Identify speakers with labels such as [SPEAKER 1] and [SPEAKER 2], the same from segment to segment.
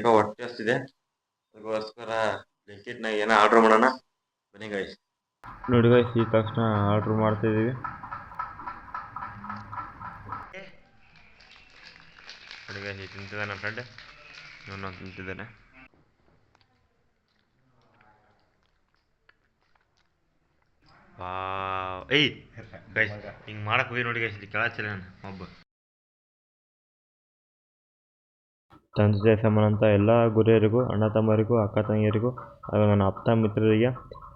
[SPEAKER 1] ಯಾಕೋ ಹೊಟ್ಟೆ ಹಸ್ತಿದೆ, ಅದಕ್ಕೋಸ್ಕರ ಬ್ಲಿಂಕಿಟ್ನಾಗ ಏನೋ ಆರ್ಡ್ರ್ ಮಾಡೋಣ ಬನ್ನಿ ಗೈಸ್. ನೋಡಿ ಗೈಸ್, ಈ ತಕ್ಷಣ ಆರ್ಡ್ರ್ ಮಾಡ್ತಾಯಿದ್ದೀವಿ. ನೋಡಿ ಗೈಸ್, ಈಗ ತಿಂತಿದ್ದಾನೆ ನನ್ನ ಫ್ರೆಂಡ್, ಇವನು ತಿಂತಿದ್ದಾನೆ. ಏಯ್ ಗೈಸ್, ಹಿಂಗೆ ಮಾಡಕ್ಕೆ ಹೋಗಿ ನೋಡಿ ಗೈಸ್, ಇಲ್ಲಿ ಕೇಳತ್ತಿಲ್ಲ ನಾನು ಒಬ್ಬ. ತಂದೆ ಸಮಾನಂತ ಎಲ್ಲ ಗುರಿಯರಿಗೂ, ಅಣ್ಣ ತಮ್ಮರಿಗೂ, ಅಕ್ಕ ತಂಗಿಯರಿಗೂ ಹಾಗೂ ನನ್ನ ಆಪ್ತ ಮಿತ್ರರಿಗೆ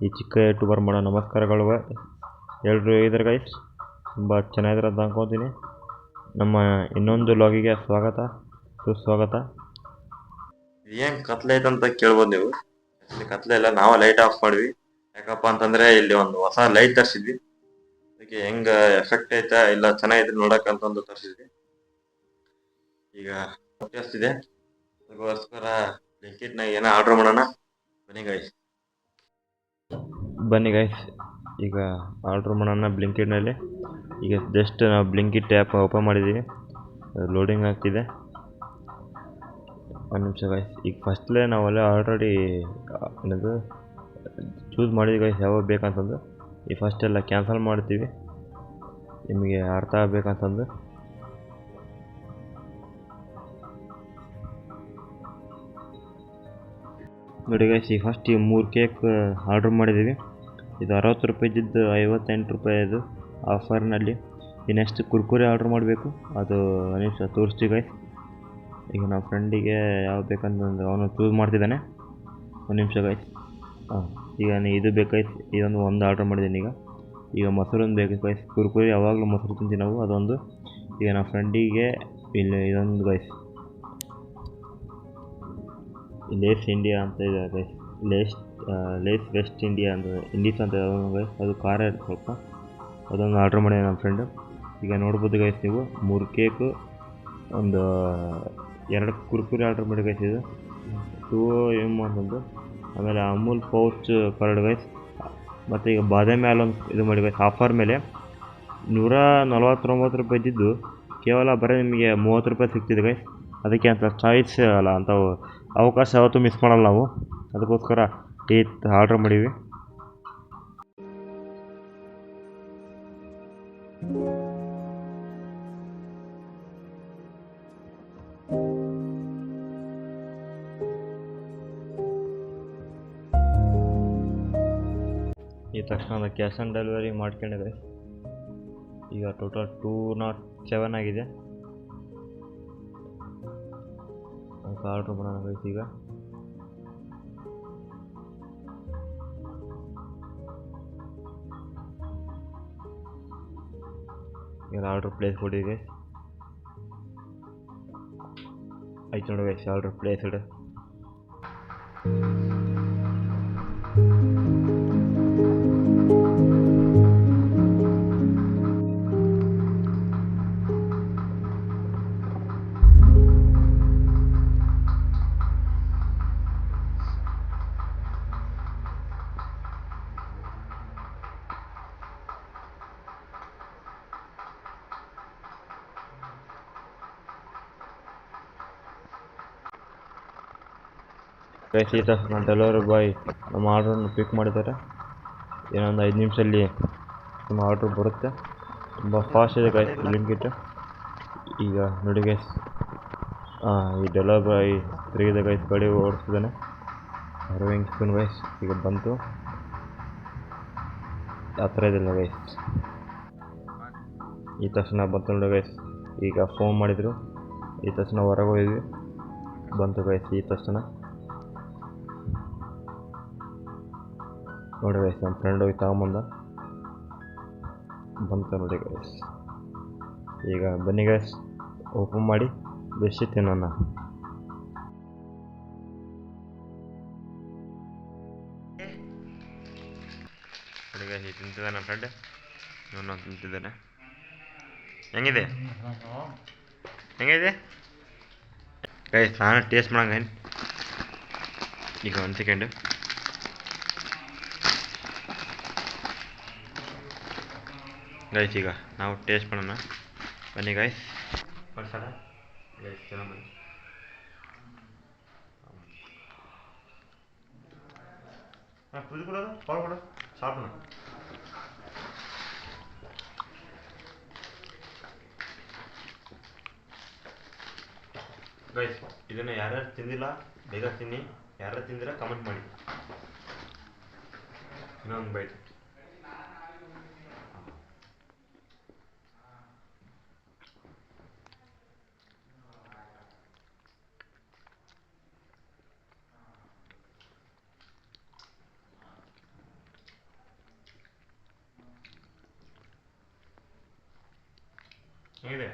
[SPEAKER 1] ಈ ಚಿಕ್ಕ ಯೂಟ್ಯೂಬರ್ ಮಾಡೋ ನಮಸ್ಕಾರಗಳು. ಎಲ್ಲರೂ ಹೇಗಿದ್ದಾರೆ ಗೈಸ್? ತುಂಬ ಚೆನ್ನಾಗಿದ್ದಾರೆ ಅಂತ ಅನ್ಕೊತೀನಿ. ನಮ್ಮ ಇನ್ನೊಂದು ಲಾಗಿಗೆ ಸ್ವಾಗತ, ಸುಸ್ವಾಗತ. ಏನು ಕತ್ಲೆ ಐತಂತ ಕೇಳ್ಬೋದು ನೀವು. ಆ್ಯಕ್ಚುಲಿ ಕತ್ಲೆ ಇಲ್ಲ, ನಾವು ಲೈಟ್ ಆಫ್ ಮಾಡಿದ್ವಿ. ಯಾಕಪ್ಪ ಅಂತಂದರೆ ಇಲ್ಲಿ ಒಂದು ಹೊಸ ಲೈಟ್ ತರಿಸಿದ್ವಿ, ಅದಕ್ಕೆ ಹೆಂಗೆ ಎಫೆಕ್ಟ್ ಐತಾ ಇಲ್ಲ ಚೆನ್ನಾಗೈತೆ ನೋಡೋಕ್ಕಂತಂದು ತರಿಸಿದ್ವಿ. ಈಗ ಹೊಟ್ಟೆ ಹಸ್ತಿದೆ, ಅದಕ್ಕೋಸ್ಕರ ಬ್ಲಿಂಕಿಟ್ನಾಗ ಏನೋ ಆರ್ಡ್ರ್ ಮಾಡೋಣ ಬನ್ನಿ ಗೈಸ್. ಈಗ ಆರ್ಡ್ರ್ ಮಾಡೋಣ ಬ್ಲಿಂಕಿಟ್ನಲ್ಲಿ. ಈಗ ಜಸ್ಟ್ ನಾವು ಬ್ಲಿಂಕಿಟ್ ಆ್ಯಪ್ ಓಪನ್ ಮಾಡಿದ್ದೀವಿ, ಲೋಡಿಂಗ್ ಆಗ್ತಿದೆ. ಒಂದು ನಿಮಿಷ ಗೈಸ್. ಈಗ ಫಸ್ಟ್ಲೇ ನಾವೆಲ್ಲ ಆಲ್ರೆಡಿ ಏನದು ಚೂಸ್ ಮಾಡಿದ್ವಿ ಗೈಸ್, ಯಾವಾಗ ಬೇಕಂತಂದು. ಈ ಫಸ್ಟೆಲ್ಲ ಕ್ಯಾನ್ಸಲ್ ಮಾಡ್ತೀವಿ, ನಿಮಗೆ ಅರ್ಥ ಆಗಬೇಕಂತಂದು. ನೋಡಿ ಗೈಸ್, ಈ ಫಸ್ಟ್ ಈ 3 ಕೇಕ್ ಆರ್ಡ್ರ್ ಮಾಡಿದ್ದೀವಿ. ಇದು 60 ರೂಪಾಯಿದ್ದು 58 ರೂಪಾಯಿದು ಆಫರ್ನಲ್ಲಿ. ಈ ನೆಕ್ಸ್ಟ್ ಕುರ್ಕುರೆ ಆರ್ಡ್ರ್ ಮಾಡಬೇಕು, ಅದು ನಿಮಿಷ ತೋರಿಸ್ತೀವಿ ಗೈಸ್. ಈಗ ನಮ್ಮ ಫ್ರೆಂಡಿಗೆ ಯಾವ ಬೇಕಂತಂದ್ರೆ ಅವನು ಚೂಸ್ ಮಾಡ್ತಿದ್ದಾನೆ. ಒಂದು ನಿಮಿಷ ಗೈಸ್. ಈಗ ಇದು ಬೇಕಾಯ್ತು, ಒಂದು ಆರ್ಡ್ರ್ ಮಾಡಿದ್ದೀನಿ. ಈಗ ಮೊಸರೊಂದು ಬೇಕು ಗೈಸ್. ಕುರ್ಕುರೆ ಯಾವಾಗಲೂ ಮೊಸರು ತಿಂತೀವಿ ನಾವು, ಅದೊಂದು. ಈಗ ನಮ್ಮ ಫ್ರೆಂಡಿಗೆ ಇಲ್ಲಿ ಇದೊಂದು ಗೈಸ್, ಲೇಸ್ ಇಂಡಿಯಾ ಅಂತ ಇದೆ ಗೈಸ್. ಲೇಸ್ ವೆಸ್ಟ್ ಇಂಡಿಯಾ ಅಂತ ಇಂಡೀಸ್ ಅಂತ ಅದೊಂದು ಗೈಸ್, ಅದು ಖಾರ ಇರುತ್ತೆ ಸ್ವಲ್ಪ, ಅದೊಂದು ಆರ್ಡ್ರ್ ಮಾಡಿದೆ ನಮ್ಮ ಫ್ರೆಂಡು. ಈಗ ನೋಡ್ಬೋದು ಗೈಸ್ ನೀವು, 3 ಕೇಕು, ಒಂದು 2 ಕುರ್ಕುರೆ ಆರ್ಡ್ರ್ ಮಾಡಿ ಗೈಸ್. ಇದು 2M ಅಂತಂದು. ಆಮೇಲೆ ಅಮೂಲ್ ಪೌಚ್ ಕಾರ್ಡ್ ಗೈಸ್. ಮತ್ತು ಈಗ ಬಾದಾಮಿ ಹಾಲು ಒಂದು ಇದು ಮಾಡಿ ಗೈಸ್. ಆಫರ್ ಮೇಲೆ 149 ರೂಪಾಯಿ ಇದ್ದಿದ್ದು ಕೇವಲ ಬರೀ ನಿಮಗೆ 30 ರೂಪಾಯಿ ಸಿಗ್ತಿದೆ ಗೈಸ್. ಅದಕ್ಕೆ ಅಂತ ಚಾಯ್ಸ್ ಅಲ್ಲ ಅಂತ ಅವಕಾಶ ಯಾವತ್ತೂ ಮಿಸ್ ಮಾಡಲ್ಲ ನಾವು, ಅದಕ್ಕೋಸ್ಕರ ಈ ಆರ್ಡ್ರ್ ಮಾಡೀವಿ. ಈ ತಕ್ಷಣ ಕ್ಯಾಶ್ ಆನ್ ಡೆಲಿವರಿ ಮಾಡ್ಕೊಂಡಿದೆ. ಈಗ ಟೋಟಲ್ 207 ಆಗಿದೆ. ಅದಕ್ಕೆ ಆರ್ಡ್ರ್ ಮಾಡೋಣ ಗೈಸ್. ಈಗ ಆರ್ಡ್ರ್ ಪ್ಲೇಸ್ ಕೊಡಿ ಗೈಸ್. ಆಯ್ತು ನೋಡಿ ಗೈಸ್, ಆರ್ಡ್ರ್ ಪ್ಲೇಸ್ ಇಡು. ಗೈಸ್, ಈ ತಕ್ಷಣ ಡೆಲಿವರಿ ಬಾಯ್ ನಮ್ಮ ಆರ್ಡ್ರನ್ನು ಪಿಕ್ ಮಾಡಿದ್ದಾರೆ. ಇನ್ನೊಂದು 5 ನಿಮಿಷದಲ್ಲಿ ನಮ್ಮ ಆರ್ಡ್ರ್ ಬರುತ್ತೆ. ತುಂಬ ಫಾಸ್ಟ್ ಇದೆ ಗೈಸ್ ಬ್ಲಿಂಕಿಟ್. ಈಗ ನೋಡಿ ಗೈಸ್, ಈ ಡೆಲಿವರಿ ಬಾಯ್ ತಿರುಗಿದೆ ಗೈಸ್, ಗಾಡಿ ಓಡಿಸ್ತಿದ್ದಾನೆ. ಅರವಿಂಗ್ ಸ್ಪೂನ್ ಗೈಸ್. ಈಗ ಬಂತು, ಹತ್ರ ಇದಿಲ್ಲ ಗೈಸ್. ಈ ತಕ್ಷಣ ಬಂತು ನೋಡಿ ಗೈಸ್. ಈಗ ಫೋನ್ ಮಾಡಿದರು, ಈ ತಕ್ಷಣ ಹೊರಗೆ ಹೋಗಿದ್ವಿ, ಬಂತು ಗೈಸ್. ಈ ತಕ್ಷಣ ನೋಡಿ ಗೈಸ್, ನಮ್ಮ ಫ್ರೆಂಡ್ ಹೋಗಿ ತಗೊಂಬಂದ, ಬಂತು ನೋಡಿ ಗೈಸ್. ಈಗ ಬನ್ನಿ ಗೈಸ್, ಓಪನ್ ಮಾಡಿ ಬೆಸ್ಟ್ ತಿನ್ನೋಣ. ನೋಡಿ ಗೈಸ್, ಈಗ ತಿಂತಿದ್ದಾನೆ ನನ್ನ ಫ್ರೆಂಡ್, ಇವನು ತಿಂತಿದ್ದಾನೆ. ಹೆಂಗಿದೆ ಗೈಸ್? ನಾನು ಟೇಸ್ಟ್ ಮಾಡಂಗ ಈಗ 1 ಸೆಕೆಂಡು. ಗೈಸ್, ಈಗ ನಾವು ಟೇಸ್ಟ್ ಮಾಡೋಣ ಬನ್ನಿ ಗೈಸ್. ಗೈಸ್ ಚೆನ್ನಾಗಿ ಬನ್ನಿ. ಇದು ಕೊಡೋದು ಕಾಲ್ ಕೊಡು ಸಾಪನ ಗೈಸ್ ಇದನ್ನು ಯಾರ್ಯಾರು ತಿಂದಿಲ್ಲ ಬೇಗ ತಿನ್ನಿ, ಯಾರು ತಿಂದಿರ ಕಮೆಂಟ್ ಮಾಡಿ. ಇನ್ನೊಂದು ಬೈಟ್ ಹೇಗಿದೆ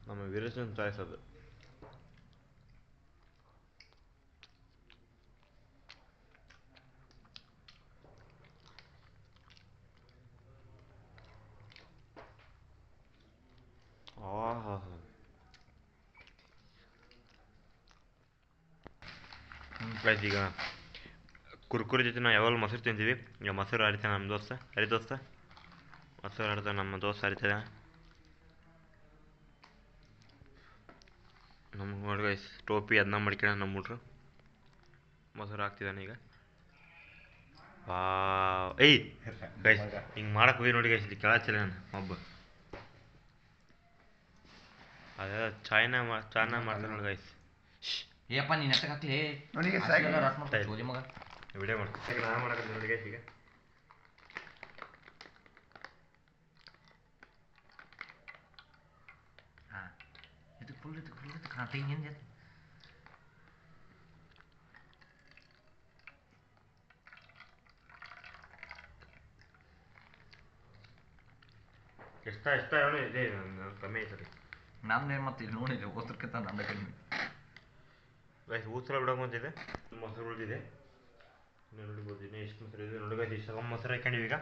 [SPEAKER 1] ನಮ್ಮ ವೀರೇಶನ್ ಚಾಯ್ಸ್ ಅದು. ಗೈಸ್ ಈಗ ಕುರ್ಕುರಿ ಜೊತೆ ನಾವು ಯಾವಾಗ ಮೊಸರು ತಿಂತೀವಿ, ಈಗ ಮೊಸರು ಹರಿತಾನೆ ನಮ್ಮ ದೋಸ್ತ. ದೋಸ್ತ ಮೊಸರು ಹರಿತಾನೆ ನಮ್ಮ ದೋಸ್ತ ಹರಿತದೆ. ನಮ್ಮ ನೋಡಿ ಗೈಸ್ ಟೋಪಿ ಅದನ್ನ ಮಾಡ್ಕೊಳ್ಳೋಣ ನಮ್ಮ ಹುಡ್ರು. ಮೊಸರು ಹಾಕ್ತಿದ್ದಾನೆ ಈಗ. ಏಯ್ ಗೈಸ್ ಹಿಂಗೆ ಮಾಡಕ್ಕೆ ಹೋಗಿ ನೋಡಿ ಗೈಸ್, ಇಲ್ಲಿ ಕೇಳಚ್ಚಿಲ್ಲ ನಾನು ಒಬ್ಬ ಅದೇ ಚಾಯ್ನ ಮಾಡ್ತಾನೆ ನೋಡಿ ಗೈಸ್.
[SPEAKER 2] ಏಪ್ಪ ನೀನು ಎಷ್ಟಕ್ಕೆ ಹಾಕ್ಲಿ ನೋಡಿ ಮಗ
[SPEAKER 1] ವಿಡಿಯೋ ಮಾಡ್ತೀನಿ ನಾನು ಮಾಡಕ್ಕೆ ನೋಡಿ ಗೈಸ್. ಈಗ
[SPEAKER 2] ಹಾಂ ಇದು ಫುಲ್ ಕಾಣ್ತಾ ಏನು
[SPEAKER 1] ಎಷ್ಟ ಇದೆ ಕಮ್ಮಿ ಐತರಿ
[SPEAKER 2] ನಮ್ದೇನು ಮತ್ತೆ ಇಲ್ಲಿ ನೋಡಿದೆ ಓದ್ರಕ್ಕಿಂತ ನಮ್ದೇ ಕಡಿಮೆ
[SPEAKER 1] ಗೈಸ್. ಊಸಲ ಬಿಡೋಕೆ ಅಂತಿದೆ, ಮೊಸರು ಉಳಿದಿದೆ ನೋಡಿಬೋದು. ಇನ್ನೂ ಎಷ್ಟು ಮೊಸರು ಇದೆ ನೋಡಿ ಗೈಸ್. ಇಷ್ಟು ಮೊಸರು ಹಾಕೊಂಡಿವಿ. ಈಗ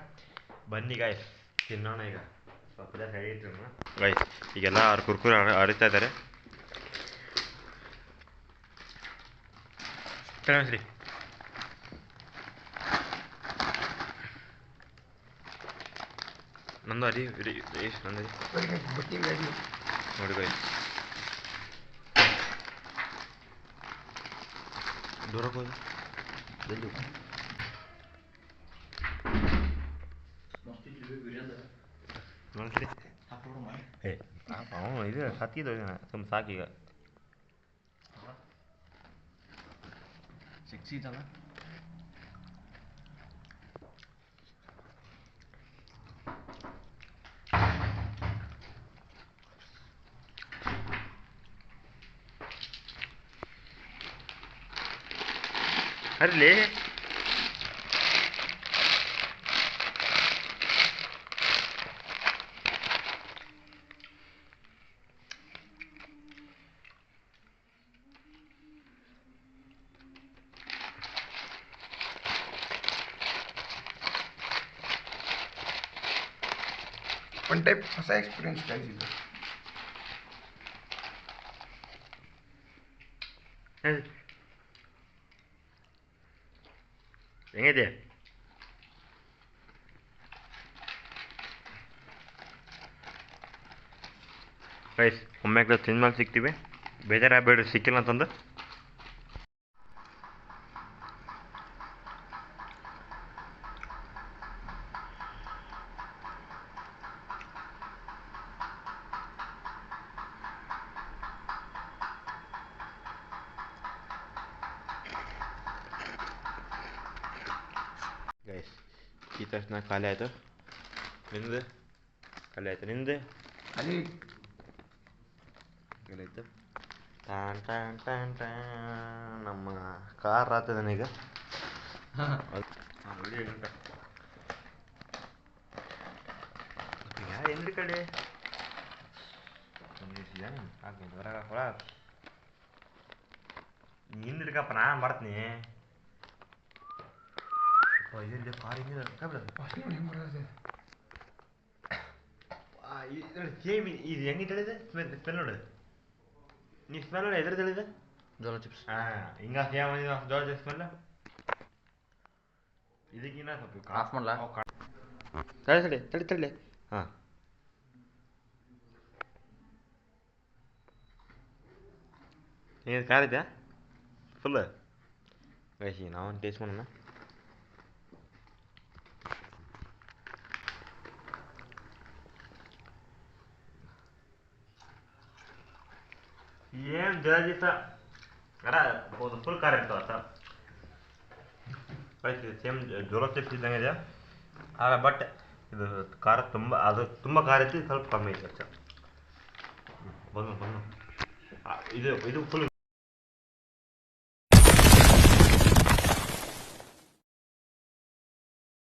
[SPEAKER 1] ಬನ್ನಿ ಗಾಯ್ಸ್ ತಿನ್ನೋಣ. ಈಗ ಸ್ವಲ್ಪ ಸೈಡ್ ಇಟ್ಟು ಗೈಸ್ ಈಗೆಲ್ಲ ಅವ್ರು ಕುರ್ಕುರಿ ಹರಿತಾ ಇದ್ದಾರೆ. ಸರಿ ನಂದು ಅರಿ ನಂದು ನೋಡಿ ಗೈಸ್. ದೂರಕ್ಕೆ ಹೋದ ನೋಡ್ರಿ ಅವನು ಇದು ಸತ್ತಿದ್ದು ತುಂಬ ಸಾಕೀಗ
[SPEAKER 2] ಸಿಕ್ಸಿದಲ್ಲ.
[SPEAKER 1] ಅರ್ಲಿ
[SPEAKER 3] ಒನ್ ಟೈಪ್ ಹೊಸ ಎಕ್ಸ್ಪೀರಿಯನ್ಸ್ ಗೈಸ್ ಇದು.
[SPEAKER 1] ಹೆಂಗಿದೆ ಗೈಸ್? ಒಮ್ಮೆ ತಿಂದ್ಮೇಲೆ ಸಿಗ್ತೀವಿ, ಬೇಜಾರಾಗಬೇಡ್ರಿ ಸಿಕ್ಕಿಲ್ಲ ಅಂತಂದು. ಗೈಸ್ ಈ ತಕ್ಷಣ ಖಾಲಿ ಆಯಿತು. ನಿಂದು ಖಾಲಿ ಆಯಿತು, ನಿಂದು
[SPEAKER 3] ಅಲ್ಲಿ
[SPEAKER 1] ಖಾಲಿ ಆಯಿತು. ಟಾನ್ ಟಾನ್ ಟಾನ್ ಟಾನ್ ನಮ್ಮ ಕಾರ್ ಆಗ್ತದೆ ನನಗೆ. ಯಾರು ಎಂದ್ರಿ ಕಡೆ ಹಾಕಿ ಹೊರಗೆ ಹಾಕೊಳ ಹಿಂದಿಡ್ಕಪ್ಪ, ನಾನು ಬರ್ತೀನಿ. ಇದರಲ್ಲಿ ಕಾರ್ ಹಿಂಗೆ ಇದು ಹೆಂಗೆ ತಿಳಿದೆ ಸ್ಮೆಲ್ ನೋಡು. ನೀ ಸ್ಮೆಲ್ ನೋಡಿ ಎದುರು ತಿಳಿದೆ
[SPEAKER 2] ಜೋಳ ಚಿಪ್ಸ್.
[SPEAKER 1] ಹಾಂ ಹಿಂಗೆ ಸೇಮ್ ಜೋಳ ಚಿಪ್ಸ್ ಸ್ಮೆಲ್. ಇದಕ್ಕಿನ್ನ ಸ್ವಲ್ಪ
[SPEAKER 2] ಆಫ್ ಮಾಡಲ
[SPEAKER 1] ತಡಿ. ಹಾಂ ಏನು ಕಾರ್ ಇದೆಯಾ ಫುಲ್? ಗೈಸ್ ನಾವು ಟೇಸ್ಟ್ ಮಾಡೋಣ. ಏನು ಜಲ್ದಿ ಅರ ಫುಲ್ ಖಾರ ಇರ್ತವೆ ಸರ್. ಸೇಮ್ ಜೋಳ ಚಿಪ್ಸ್ ಇದ್ದಂಗೆ ಇದೆ, ಬಟ್ ಇದು ಖಾರ ತುಂಬ, ಅದು ತುಂಬ ಖಾರ ಇತ್ತು, ಸ್ವಲ್ಪ ಕಮ್ಮಿ ಇತ್ತು ಸರ್. ಬಂದು ಇದು ಫುಲ್